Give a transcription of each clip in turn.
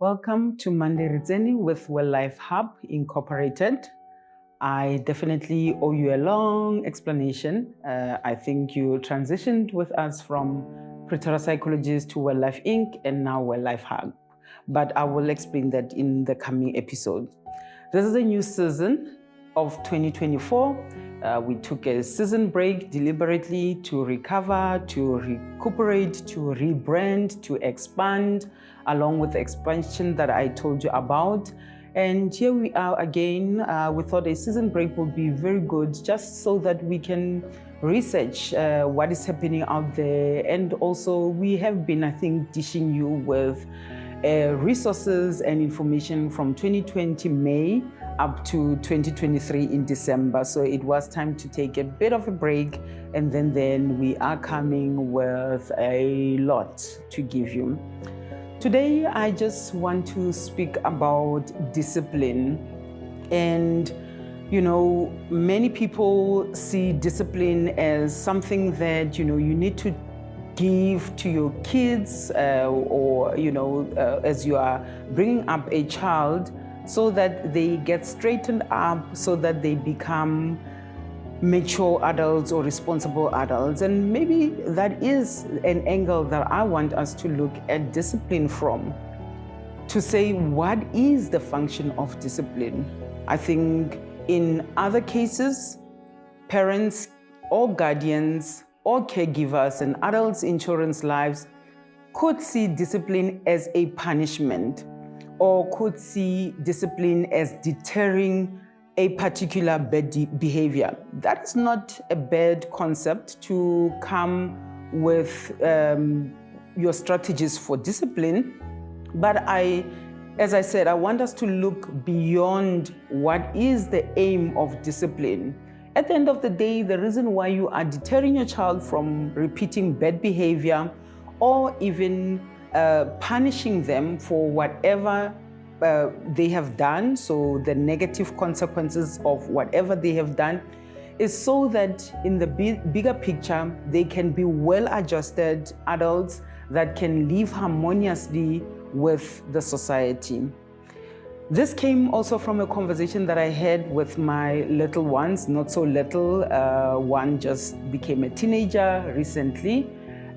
Welcome to Tsene with Wellifehub Incorporated. I definitely owe you a long explanation. I think you transitioned with us from Pretoria Psychologist to Welllife Inc. and now Wellifehub. But I will explain that in the coming episode. This is a new season of 2024. We took a season break deliberately to recover, to recuperate, to rebrand, to expand, along with the expansion that I told you about. And here we are again. We thought a season break would be very good just so that we can research what is happening out there. And also we have been, I think, dishing you with resources and information from 2020 May up to 2023 in December. So it was time to take a bit of a break, and then we are coming with a lot to give you. Today, I just want to speak about discipline. And, you know, many people see discipline as something that, you need to give to your kids or, as you are bringing up a child so that they get straightened up, so that they become mature adults or responsible adults. And maybe that is an angle that I want us to look at discipline from, to say, what is the function of discipline? I think in other cases, parents or guardians or caregivers and adults in children's lives could see discipline as a punishment, or could see discipline as deterring a particular bad behavior. That is not a bad concept to come with your strategies for discipline. But as I said, I want us to look beyond what is the aim of discipline. At the end of the day, the reason why you are deterring your child from repeating bad behavior or even punishing them for whatever they have done, so the negative consequences of whatever they have done, is so that in the bigger picture, they can be well-adjusted adults that can live harmoniously with the society. This came also from a conversation that I had with my little ones, not so little. One just became a teenager recently,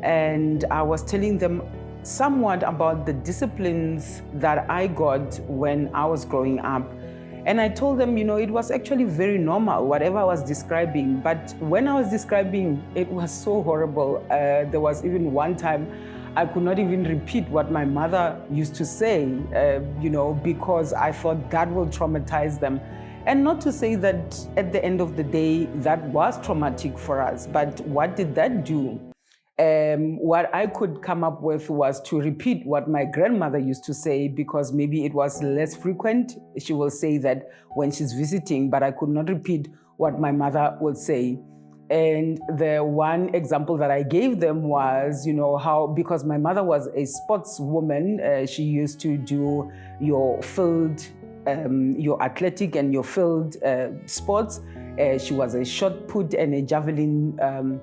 and I was telling them somewhat about the disciplines that I got when I was growing up. And I told them, it was actually very normal, whatever I was describing. But when I was describing, it was so horrible. There was even one time I could not even repeat what my mother used to say, because I thought that will traumatize them. And not to say that at the end of the day, that was traumatic for us, but what did that do? What I could come up with was to repeat what my grandmother used to say, because maybe it was less frequent. She will say that when she's visiting, but I could not repeat what my mother would say. And the one example that I gave them was, how, because my mother was a sportswoman, she used to do your field, your athletic and your field sports. She was a shot put and a javelin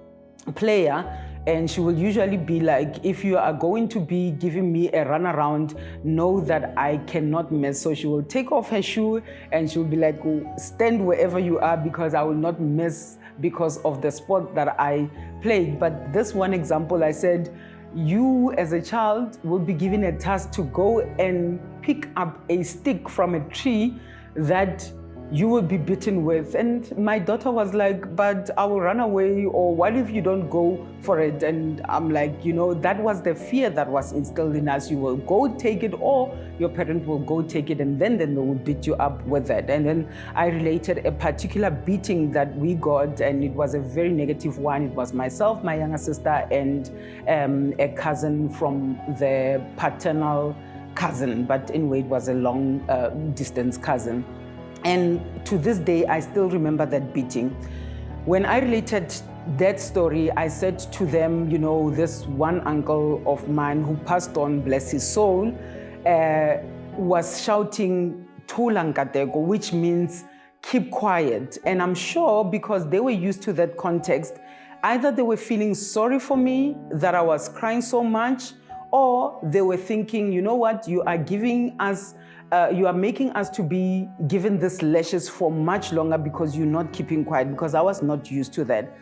player. And she will usually be like, if you are going to be giving me a runaround, know that I cannot miss. So she will take off her shoe and she will be like, stand wherever you are because I will not miss because of the sport that I played. But this one example, I said, you as a child will be given a task to go and pick up a stick from a tree that you will be beaten with. And my daughter was like, but I will run away, or what if you don't go for it? And I'm like, that was the fear that was instilled in us. You will go take it, or your parent will go take it, and then they will beat you up with it. And then I related a particular beating that we got, and it was a very negative one. It was myself, my younger sister, and a cousin from the paternal cousin. But anyway, it was a long distance cousin. And to this day, I still remember that beating. When I related that story, I said to them, this one uncle of mine who passed on, bless his soul, was shouting "Thula, which means keep quiet. And I'm sure because they were used to that context, either they were feeling sorry for me that I was crying so much, or they were thinking, you know what, you are giving us, you are making us to be given these lashes for much longer because you're not keeping quiet, because I was not used to that.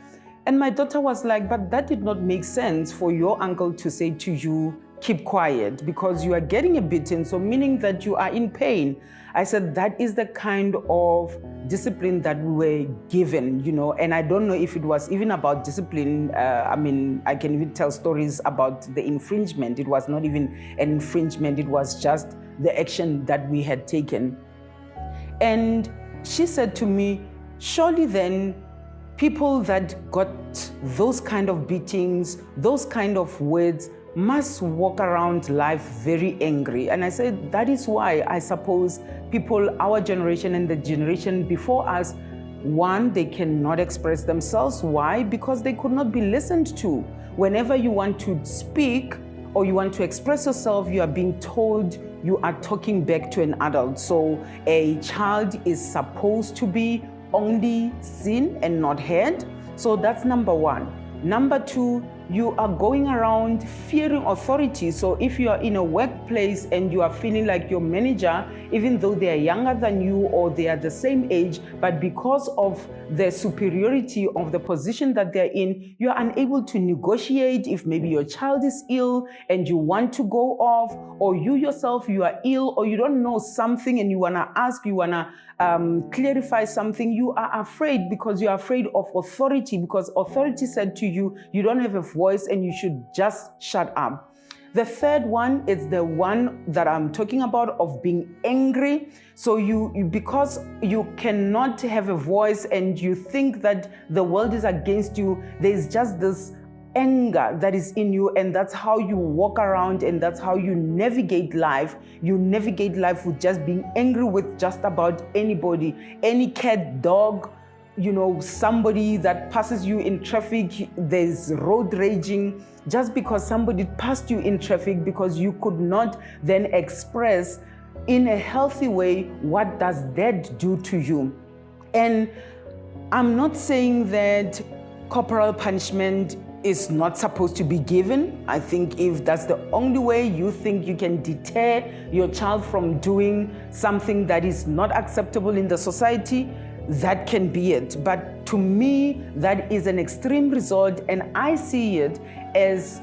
And my daughter was like, but that did not make sense for your uncle to say to you, keep quiet, because you are getting a beating, so meaning that you are in pain. I said, that is the kind of discipline that we were given, you know, and I don't know if it was even about discipline. I mean, I can even tell stories about the infringement. It was not even an infringement. It was just the action that we had taken. And she said to me, surely then people that got those kind of beatings, those kind of words, must walk around life very angry. And I said, that is why I suppose people, our generation and the generation before us, one, they cannot express themselves. Why? Because they could not be listened to. Whenever you want to speak or you want to express yourself, you are being told you are talking back to an adult. So a child is supposed to be only seen and not heard. So that's number one. Number two, you are going around fearing authority. So if you are in a workplace and you are feeling like your manager, even though they are younger than you or they are the same age, but because of the superiority of the position that they're in, you are unable to negotiate. If maybe your child is ill and you want to go off, or you yourself, you are ill, or you don't know something and you want to ask, you want to clarify something, you are afraid because you are afraid of authority, because authority said to you, you don't have a voice and you should just shut up. The third one is the one that I'm talking about, of being angry. So you because you cannot have a voice and you think that the world is against you, there's just this anger that is in you, and that's how you walk around and that's how you navigate life. You navigate life with just being angry with just about anybody, any cat, dog, you know, somebody that passes you in traffic. There's road raging just because somebody passed you in traffic, because you could not then express in a healthy way what does that do to you. And I'm not saying that corporal punishment is not supposed to be given. I think if that's the only way you think you can deter your child from doing something that is not acceptable in the society, that can be it. But to me, that is an extreme result, and I see it as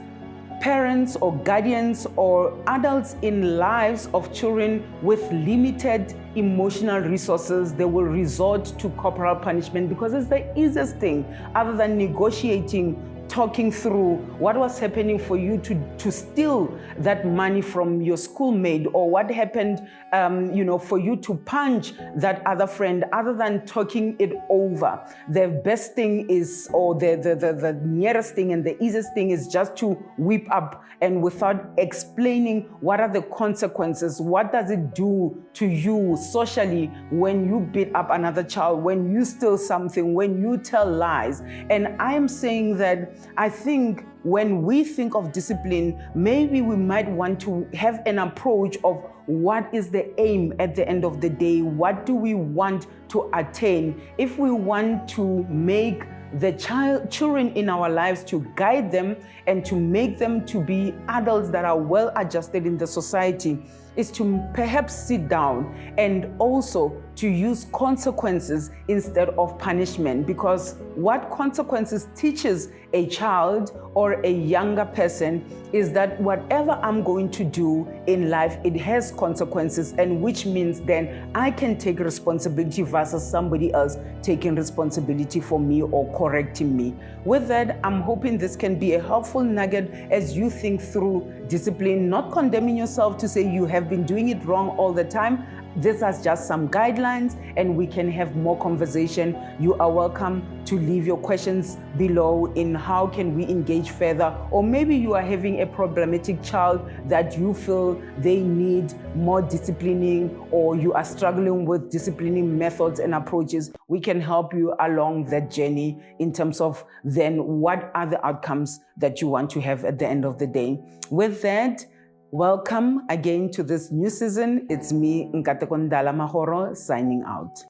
parents or guardians or adults in lives of children with limited emotional resources, they will resort to corporal punishment because it's the easiest thing, other than negotiating, talking through what was happening for you to steal that money from your schoolmate, or what happened, for you to punch that other friend. Other than talking it over, the best thing is, or the nearest thing and the easiest thing is just to whip up, and without explaining what are the consequences, what does it do to you socially when you beat up another child, when you steal something, when you tell lies. And I am saying that I think when we think of discipline, maybe we might want to have an approach of what is the aim at the end of the day? What do we want to attain? If we want to make the children in our lives, to guide them and to make them to be adults that are well adjusted in the society, is to perhaps sit down and also to use consequences instead of punishment. Because what consequences teaches a child or a younger person is that whatever I'm going to do in life, it has consequences, and which means then I can take responsibility versus somebody else taking responsibility for me or correcting me. With that, I'm hoping this can be a helpful nugget as you think through discipline, not condemning yourself to say you have been doing it wrong all the time. This is just some guidelines, and we can have more conversation. You are welcome to leave your questions below in how can we engage further, or maybe you are having a problematic child that you feel they need more disciplining, or you are struggling with disciplining methods and approaches. We can help you along that journey in terms of then what are the outcomes that you want to have at the end of the day. With that, welcome again to this new season. It's me, Nkate Kondala Mahoro, signing out.